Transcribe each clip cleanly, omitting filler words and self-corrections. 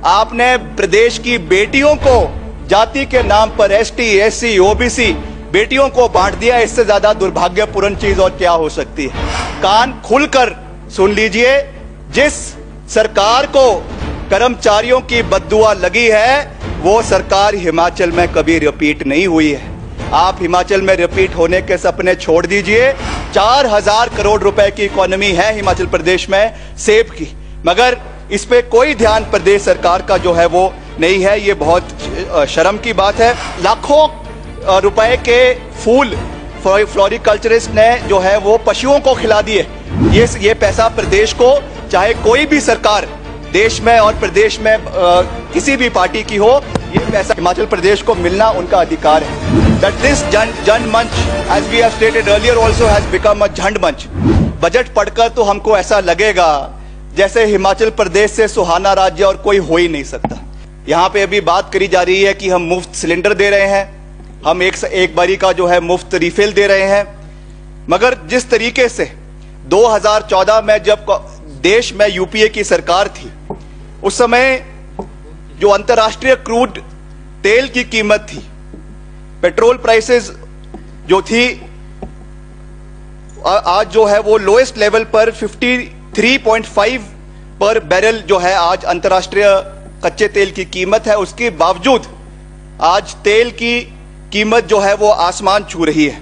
आपने प्रदेश की बेटियों को जाति के नाम पर एसटी, एससी, ओबीसी बेटियों को बांट दिया। इससे ज्यादा दुर्भाग्यपूर्ण चीज और क्या हो सकती है। कान खुलकर सुन लीजिए, जिस सरकार को कर्मचारियों की बद्दुआ लगी है वो सरकार हिमाचल में कभी रिपीट नहीं हुई है। आप हिमाचल में रिपीट होने के सपने छोड़ दीजिए। 4000 करोड़ रुपए की इकोनॉमी है हिमाचल प्रदेश में सेब की, मगर इस पे कोई ध्यान प्रदेश सरकार का जो है वो नहीं है। ये बहुत शर्म की बात है। लाखों रुपए के फूल फ्लोरिकल्चरिस्ट ने जो है वो पशुओं को खिला दिए। ये पैसा प्रदेश को, चाहे कोई भी सरकार देश में और प्रदेश में किसी भी पार्टी की हो, ये पैसा हिमाचल प्रदेश को मिलना उनका अधिकार है। That this जन मंच, as we have stated earlier, also has become a झंड मंच। बजट पढ़कर तो हमको ऐसा लगेगा जैसे हिमाचल प्रदेश से सुहाना राज्य और कोई हो ही नहीं सकता। यहाँ पे अभी बात करी जा रही है कि हम मुफ्त सिलेंडर दे रहे हैं, हम एक बारी का जो है मुफ्त रिफिल दे रहे हैं, मगर जिस तरीके से 2014 में जब देश में यूपीए की सरकार थी, उस समय जो अंतर्राष्ट्रीय क्रूड तेल की कीमत थी, पेट्रोल प्राइसेस जो थी, आज जो है वो लोएस्ट लेवल पर 53.5 पर बैरल जो है आज अंतर्राष्ट्रीय कच्चे तेल की कीमत है। उसके बावजूद आज तेल की कीमत जो है वो आसमान छू रही है।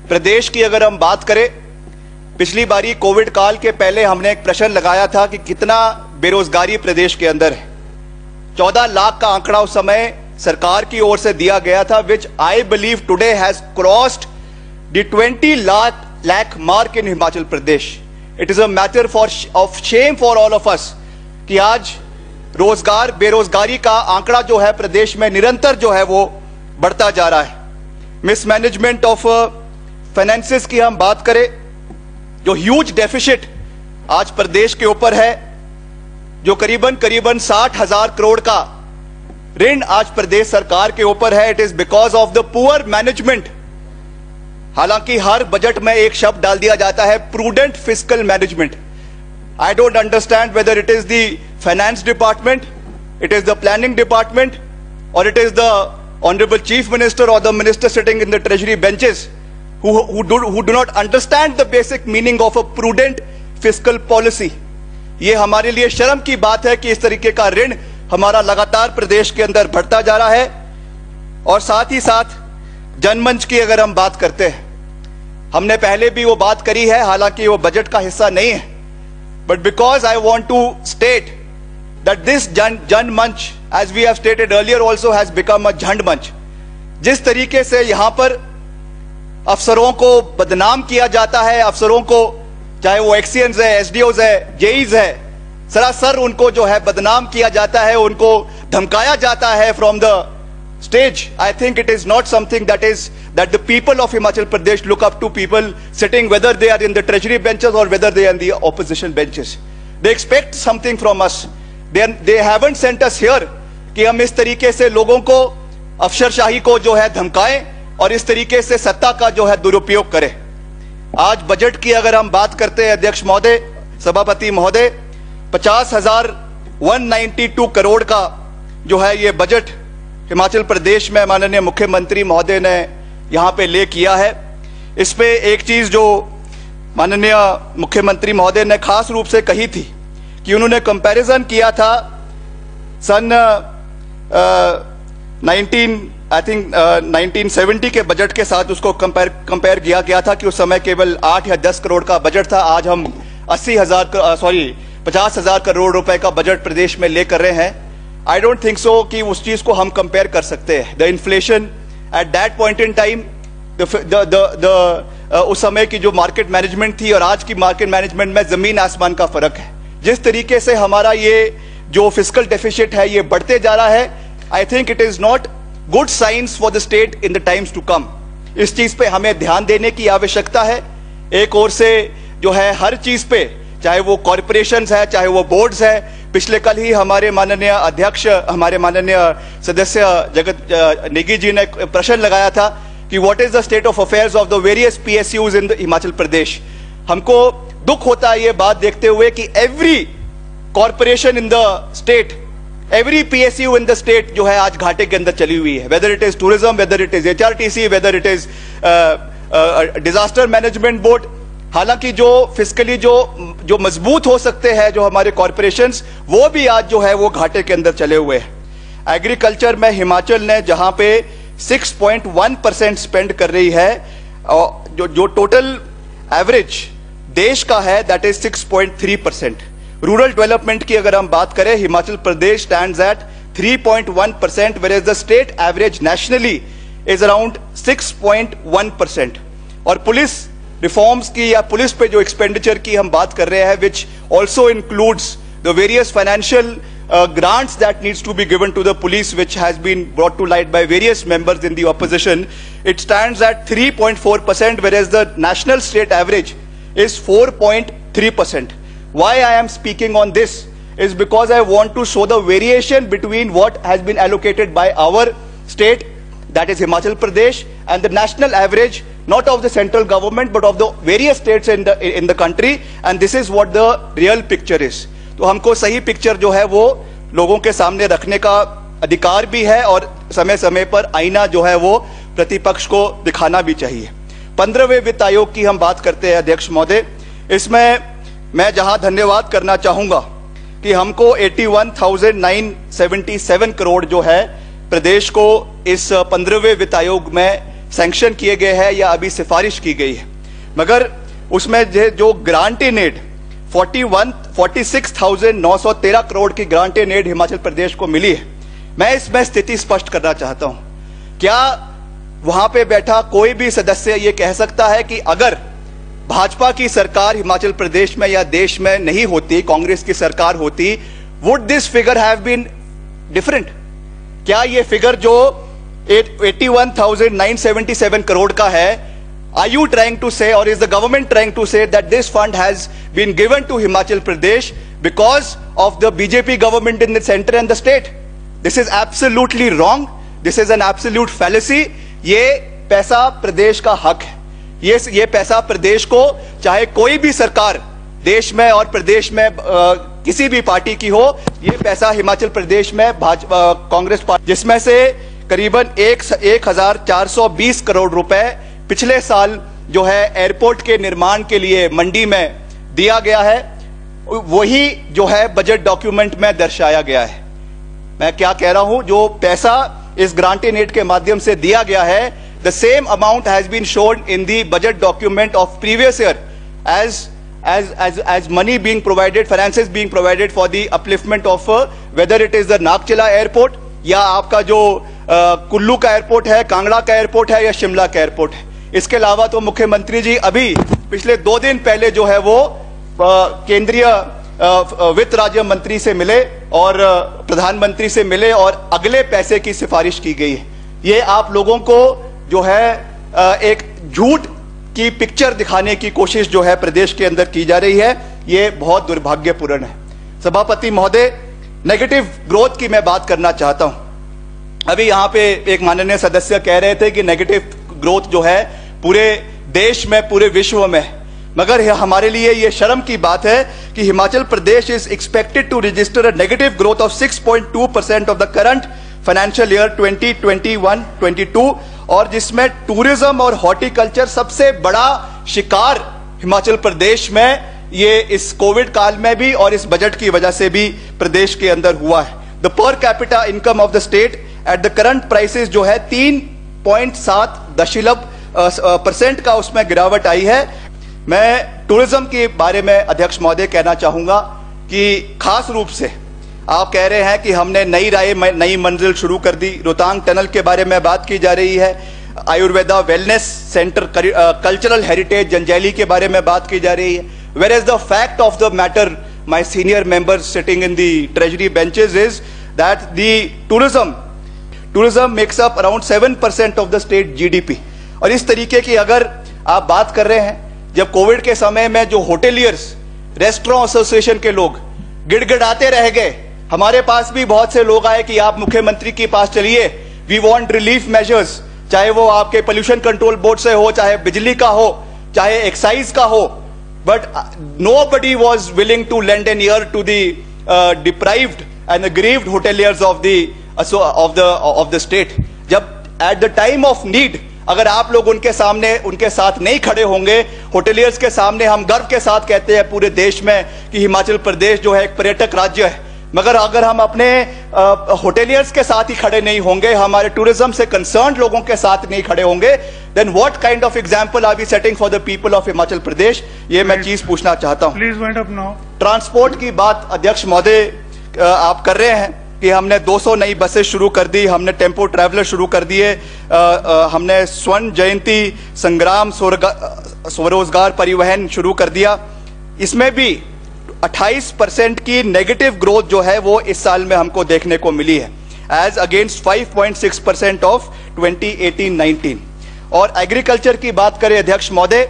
प्रदेश की अगर हम बात करें, पिछली बारी कोविड काल के पहले हमने एक प्रश्न लगाया था कि कितना बेरोजगारी प्रदेश के अंदर है। 14 लाख का आंकड़ा उस समय सरकार की ओर से दिया गया था, which I believe today has crossed the 20 lakh mark in Himachal Pradesh. It is a matter of shame for all of us कि आज बेरोजगारी का आंकड़ा जो है प्रदेश में निरंतर जो है वो बढ़ता जा रहा है। मिसमैनेजमेंट ऑफ फाइनेंसेस की हम बात करें, जो ह्यूज डेफिसिट आज प्रदेश के ऊपर है, जो करीबन 60,000 करोड़ का ऋण आज प्रदेश सरकार के ऊपर है, it is because of the poor management. हालांकि हर बजट में एक शब्द डाल दिया जाता है, prudent fiscal management. I don't understand whether it is the finance department, it is the planning department, और it is the Honorable Chief Minister or the minister sitting in the treasury benches who do not understand the basic meaning of a prudent fiscal policy। ये हमारे लिए शर्म की बात है कि इस तरीके का ऋण हमारा लगातार प्रदेश के अंदर बढ़ता जा रहा है। और साथ ही साथ जनमंच की अगर हम बात करते हैं, हमने पहले भी वो बात करी है, हालांकि वो बजट का हिस्सा नहीं है, but because I want to state that this Jan Manch, as we have stated earlier, also has become a झंड मंच। जिस तरीके से यहां पर अफसरों को बदनाम किया जाता है, अफसरों को, चाहे वो एक्सीएंस है, एसडीओज है, जेईज है, सरासर उनको जो है बदनाम किया जाता है, उनको धमकाया जाता है from the stage. I think it is not something that the people of Himachal Pradesh look up to people sitting, whether they are in the treasury benches or whether they are in the opposition benches. They expect something from us. They haven't sent us here कि हम इस तरीके से लोगों को, अफसरशाही को जो है धमकाएं और इस तरीके से सत्ता का जो है दुरुपयोग करें। आज बजट की अगर हम बात करते हैं अध्यक्ष महोदय, सभापति महोदय, 50,192 करोड़ का जो है ये बजट हिमाचल प्रदेश में माननीय मुख्यमंत्री महोदय ने यहां पे ले किया है। इस पे एक चीज जो माननीय मुख्यमंत्री महोदय ने खास रूप से कही थी कि उन्होंने कंपैरिजन किया था सन 1970 के बजट के साथ, उसको कंपेयर किया गया था कि उस समय केवल 8 या 10 करोड़ का बजट था। आज हम 50,000 करोड़ रुपए का बजट प्रदेश में लेकर रहे हैं। आई डोंट थिंक सो कि उस चीज को हम कंपेयर कर सकते हैं। The inflation at that point in time, उस समय की जो मार्केट मैनेजमेंट थी और आज की मार्केट मैनेजमेंट में जमीन आसमान का फर्क है। जिस तरीके से हमारा ये जो फिस्कल डेफिसिट है ये बढ़ते जा रहा है, I think it is not good science for the state in the times to come. इस चीज पे हमें ध्यान देने की आवश्यकता है। एक ओर से जो है हर चीज पे, चाहे वो कॉर्पोरेशंस है, चाहे वो बोर्ड्स है, पिछले कल ही हमारे माननीय अध्यक्ष, हमारे माननीय सदस्य जगत नेगी जी ने प्रश्न लगाया था कि what is the state of affairs of the various PSUs in Himachal Pradesh. हमको दुख होता है ये बात देखते हुए कि every corporation in the state every PSU in the state जो है आज घाटे के अंदर चली हुई है, whether it is tourism, whether it is HRTC, whether it is disaster management board. हालांकि जो फिस्कली जो मजबूत हो सकते हैं जो हमारे कॉरपोरेशंस, वो भी आज जो है वो घाटे के अंदर चले हुए हैं। एग्रीकल्चर में हिमाचल ने जहां पे 6.1% स्पेंड कर रही है, जो टोटल एवरेज देश का है दैट इज 6.3%। रूरल डेवलपमेंट की अगर हम बात करें, Himachal Pradesh stands eight 3.1%, whereas the state average nationally is around 6.1%। और पुलिस रिफॉर्म्स की या पुलिस पे जो एक्सपेंडिचर की हम बात कर रहे हैं, which also includes the various financial grants that needs to be given to the police, which has been brought to light by various members in the opposition, it stands at 3.4%, whereas the national state average is 4.3%. Why I am speaking on this is because I want to show the variation between what has been allocated by our state, that is Himachal Pradesh, and the national average, not of the central government but of the various states in the country, and this is what the real picture is. तो हमको सही picture जो है वो लोगों के सामने रखने का अधिकार भी है और समय समय पर आईना जो है वो प्रतिपक्ष को दिखाना भी चाहिए। 15वें वित्त आयोग की हम बात करते हैं अध्यक्ष महोदय, इसमें मैं जहां धन्यवाद करना चाहूंगा कि हमको 81,977 करोड़ जो है प्रदेश को इस 15वें वित्त आयोग में सैंक्शन किए गए हैं या अभी सिफारिश की गई है, मगर उसमें जो ग्रांटेड एड 46,913 करोड़ की ग्रांटेड एड हिमाचल प्रदेश को मिली है। मैं इसमें स्थिति स्पष्ट करना चाहता हूं, क्या वहां पे बैठा कोई भी सदस्य ये कह सकता है कि अगर भाजपा की सरकार हिमाचल प्रदेश में या देश में नहीं होती, कांग्रेस की सरकार होती, would this figure have been different? क्या ये फिगर जो 81,977 करोड़ का है, are you trying to say और is the government trying to say that this fund has been given to Himachal Pradesh because of the BJP government in the centre and the state? This is absolutely wrong, this is an absolute fallacy. ये पैसा प्रदेश का हक है, ये पैसा प्रदेश को, चाहे कोई भी सरकार देश में और प्रदेश में किसी भी पार्टी की हो, ये पैसा हिमाचल प्रदेश में कांग्रेस पार्टी, जिसमें से करीबन 1,420 करोड़ रुपए पिछले साल जो है एयरपोर्ट के निर्माण के लिए मंडी में दिया गया है, वही जो है बजट डॉक्यूमेंट में दर्शाया गया है। मैं क्या कह रहा हूं, जो पैसा इस ग्रांटेड एड के माध्यम से दिया गया है, the same amount has been shown in the budget document of previous year as money being provided, finances being provided for the upliftment of whether it is the Nagchala airport या आपका जो कुल्लू का एयरपोर्ट है, कांगड़ा का एयरपोर्ट है या शिमला का airport है। इसके अलावा तो मुख्यमंत्री जी अभी पिछले 2 दिन पहले जो है वो केंद्रीय वित्त राज्य मंत्री से मिले और प्रधानमंत्री से मिले और अगले पैसे की सिफारिश की गई है। ये आप लोगों को जो है एक झूठ की पिक्चर दिखाने की कोशिश जो है प्रदेश के अंदर की जा रही है, ये बहुत दुर्भाग्यपूर्ण है। सभापति महोदय, नेगेटिव ग्रोथ की मैं बात करना चाहता हूं। अभी यहां पे एक माननीय सदस्य कह रहे थे कि नेगेटिव ग्रोथ जो है पूरे देश में, पूरे विश्व में, मगर हमारे लिए यह शर्म की बात है कि Himachal Pradesh is expected to register a negative growth of 6.2% of the current financial year 2021-22, और जिसमें टूरिज्म और हॉर्टिकल्चर सबसे बड़ा शिकार हिमाचल प्रदेश में ये इस कोविड काल में भी और इस बजट की वजह से भी प्रदेश के अंदर हुआ है। The per capita income of the state at the current prices जो है 3.7% का उसमें गिरावट आई है। मैं टूरिज्म के बारे में अध्यक्ष महोदय कहना चाहूंगा कि खास रूप से आप कह रहे हैं कि हमने नई मंजिल शुरू कर दी, रोहतांग टनल के बारे में बात की जा रही है, Ayurveda wellness centre, cultural heritage Janjehli के बारे में बात की जा रही है। Where is the fact of the matter, my senior members sitting in the treasury benches, is that the tourism makes up around 7% of the state GDP. और इस तरीके की अगर आप बात कर रहे हैं, जब कोविड के समय में जो होटेलियर्स, रेस्टोरेंट एसोसिएशन के लोग गिड़गिड़ाते रह गए, हमारे पास भी बहुत से लोग आए कि आप मुख्यमंत्री के पास चलिए, वी वांट रिलीफ मेजर्स, चाहे वो आपके पोल्यूशन कंट्रोल बोर्ड से हो, चाहे बिजली का हो, चाहे एक्साइज का हो, but nobody was willing to lend an ear to the deprived and aggrieved hoteliers of the state. जब at the time of need अगर आप लोग उनके साथ नहीं खड़े होंगे, होटेलियर्स के सामने हम गर्व के साथ कहते हैं पूरे देश में कि हिमाचल प्रदेश जो है एक पर्यटक राज्य है, मगर अगर हम अपने होटेलियर्स के साथ ही खड़े नहीं होंगे, हमारे टूरिज्म से कंसर्न लोगों के साथ नहीं खड़े होंगे, then what kind of example are we setting for the people of Himachal Pradesh? ये मैं चीज पूछना चाहता हूं। Please wind up now. Transport की बात अध्यक्ष महोदय आप कर रहे हैं कि हमने 200 नई बसें शुरू कर दी, हमने टेम्पो ट्रैवलर शुरू कर दिए, हमने स्वर्ण जयंती संग्राम स्वरोजगार परिवहन शुरू कर दिया। इसमें भी 28% की नेगेटिव ग्रोथ जो है वो इस साल में हमको देखने को मिली है, एज अगेंस्ट 5.6% ऑफ 2018-19। और एग्रीकल्चर की बात करें अध्यक्ष महोदय,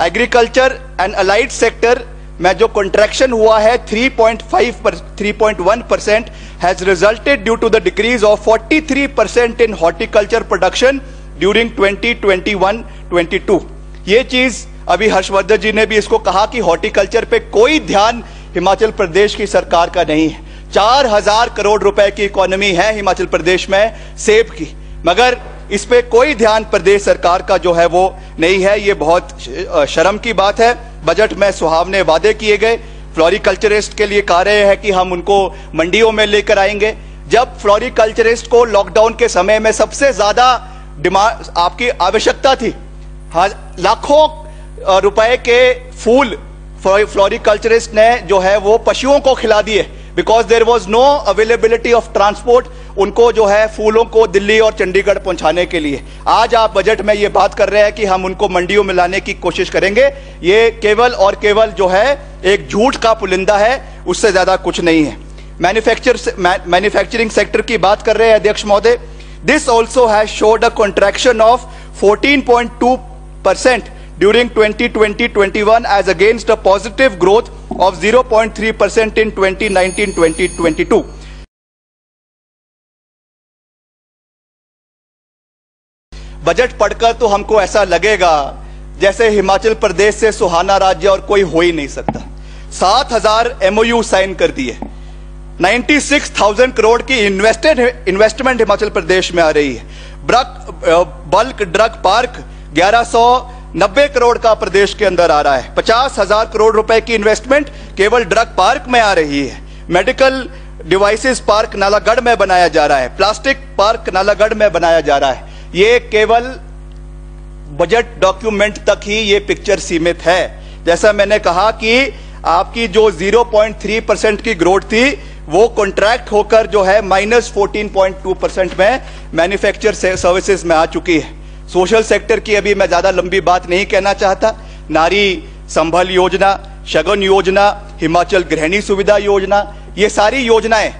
एग्रीकल्चर एंड अलाइड सेक्टर में जो कंट्रैक्शन हुआ है 3.1% has resulted due to the decrease of 43% in horticulture production during 2021-22। ये चीज अभी हर्षवर्धन जी ने भी इसको कहा कि हॉर्टिकल्चर पे कोई ध्यान हिमाचल प्रदेश की सरकार का नहीं है। 4000 करोड़ रुपए की इकोनॉमी है हिमाचल प्रदेश में सेब की, मगर इस पे कोई ध्यान प्रदेश सरकार का जो है वो नहीं है। ये बहुत शर्म की बात है। बजट में सुहावने वादे किए गए, फ्लोरिकल्चरिस्ट के लिए कह रहे हैं कि हम उनको मंडियों में लेकर आएंगे, जब फ्लोरिकल्चरिस्ट को लॉकडाउन के समय में सबसे ज्यादा डिमांड आपकी आवश्यकता थी। लाखों रुपए के फूल फ्लोरिकल्चरिस्ट ने जो है वो पशुओं को खिला दिए, because there was no availability of transport, उनको जो है फूलों को दिल्ली और चंडीगढ़ पहुंचाने के लिए। आज आप बजट में ये बात कर रहे हैं कि हम उनको मंडियों में लाने की कोशिश करेंगे। ये केवल और केवल जो है एक झूठ का पुलिंदा है, उससे ज्यादा कुछ नहीं है। मैन्युफैक्चरिंग सेक्टर की बात कर रहे हैं अध्यक्ष महोदय, this also has showed a contraction of 14.2% during 2020-21 as against a positive growth of 0.3% in 2019-2022। Budget पढ़कर तो हमको ऐसा लगेगा जैसे हिमाचल प्रदेश से सुहाना राज्य और कोई हो ही नहीं सकता। 7000 MOU साइन कर दिए, 96,000 करोड़ की इन्वेस्टमेंट हिमाचल प्रदेश में आ रही है। बल्क ड्रग पार्क 1190 करोड़ का प्रदेश के अंदर आ रहा है। 50,000 करोड़ रुपए की इन्वेस्टमेंट केवल ड्रग पार्क में आ रही है। मेडिकल डिवाइसेस पार्क नालागढ़ में बनाया जा रहा है, प्लास्टिक पार्क नालागढ़ में बनाया जा रहा है। ये केवल बजट डॉक्यूमेंट तक ही ये पिक्चर सीमित है। जैसा मैंने कहा कि आपकी जो 0.3% की ग्रोथ थी वो कॉन्ट्रैक्ट होकर जो है -14.2% में मैन्युफैक्चर सर्विसेज में आ चुकी है। सोशल सेक्टर की अभी मैं ज्यादा लंबी बात नहीं कहना चाहता। नारी संबल योजना, शगुन योजना, हिमाचल गृहिणी सुविधा योजना, ये सारी योजनाएं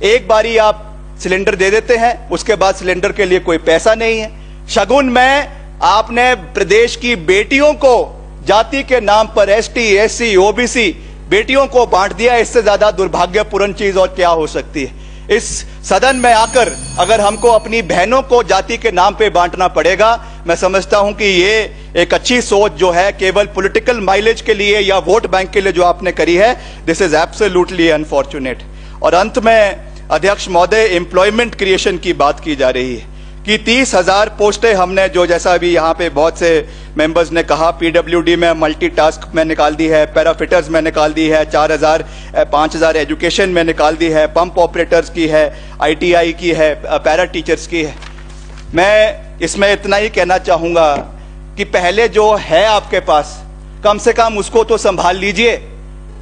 एक बारी आप सिलेंडर दे देते हैं, उसके बाद सिलेंडर के लिए कोई पैसा नहीं है। शगुन में आपने प्रदेश की बेटियों को जाति के नाम पर ST, SC, OBC बेटियों को बांट दिया। इससे ज्यादा दुर्भाग्यपूर्ण चीज और क्या हो सकती है? इस सदन में आकर अगर हमको अपनी बहनों को जाति के नाम पे बांटना पड़ेगा, मैं समझता हूं कि ये एक अच्छी सोच जो है केवल पॉलिटिकल माइलेज के लिए या वोट बैंक के लिए जो आपने करी है, दिस इज एब्सोल्युटली अनफॉर्चुनेट। और अंत में अध्यक्ष महोदय, एम्प्लॉयमेंट क्रिएशन की बात की जा रही है कि 30,000 पोस्टें हमने जो जैसा अभी यहाँ पे बहुत से मेंबर्स ने कहा, PWD में मल्टीटास्क में निकाल दी है, पैराफिटर्स में निकाल दी है, 5,000 एजुकेशन में निकाल दी है, पंप ऑपरेटर्स की है, ITI की है, पैरा टीचर्स की है। मैं इसमें इतना ही कहना चाहूंगा कि पहले जो है आपके पास कम से कम उसको तो संभाल लीजिए।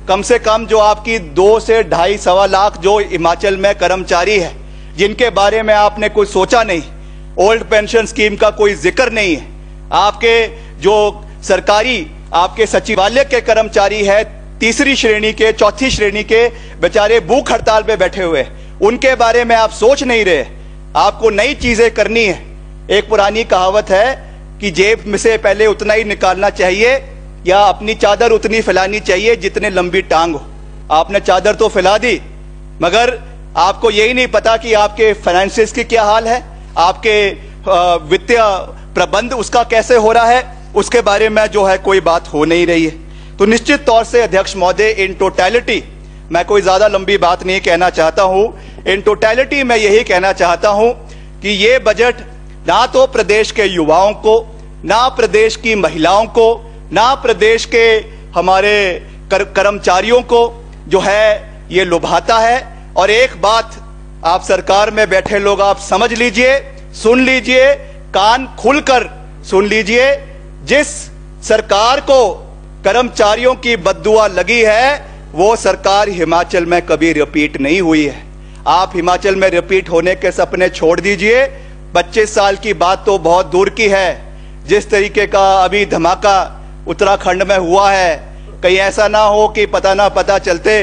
कम से कम जो आपकी 2 से 2.5 सवा लाख जो हिमाचल में कर्मचारी है जिनके बारे में आपने कुछ सोचा नहीं, ओल्ड पेंशन स्कीम का कोई जिक्र नहीं है। आपके जो सरकारी आपके सचिवालय के कर्मचारी है, 3री श्रेणी के, 4थी श्रेणी के बेचारे भूख हड़ताल पे बैठे हुए, उनके बारे में आप सोच नहीं रहे। आपको नई चीजें करनी है। एक पुरानी कहावत है कि जेब में से पहले उतना ही निकालना चाहिए या अपनी चादर उतनी फैलानी चाहिए जितने लंबी टांग हो। आपने चादर तो फैला दी, मगर आपको यही नहीं पता कि आपके फाइनेंसिस की क्या हाल है, आपके वित्तीय प्रबंध उसका कैसे हो रहा है, उसके बारे में जो है कोई बात हो नहीं रही है। तो निश्चित तौर से अध्यक्ष महोदय, इन टोटलिटी मैं कोई ज्यादा लंबी बात नहीं कहना चाहता हूं। इन टोटलिटी मैं यही कहना चाहता हूं कि ये बजट ना तो प्रदेश के युवाओं को, ना प्रदेश की महिलाओं को, ना प्रदेश के हमारे कर्मचारियों को जो है ये लुभाता है। और एक बात आप सरकार में बैठे लोग आप समझ लीजिए, सुन लीजिए, कान खुलकर सुन लीजिए, जिस सरकार को कर्मचारियों की बद्दुआ लगी है वो सरकार हिमाचल में कभी रिपीट नहीं हुई है। आप हिमाचल में रिपीट होने के सपने छोड़ दीजिए। 25 साल की बात तो बहुत दूर की है। जिस तरीके का अभी धमाका उत्तराखंड में हुआ है, कहीं ऐसा ना हो कि पता ना पता चलते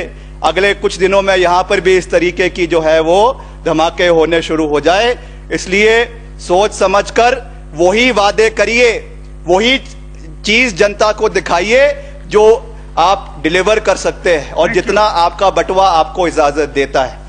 अगले कुछ दिनों में यहां पर भी इस तरीके की जो है वो धमाके होने शुरू हो जाए। इसलिए सोच समझकर वही वादे करिए, वही चीज जनता को दिखाइए जो आप डिलीवर कर सकते हैं और जितना आपका बटवा आपको इजाजत देता है।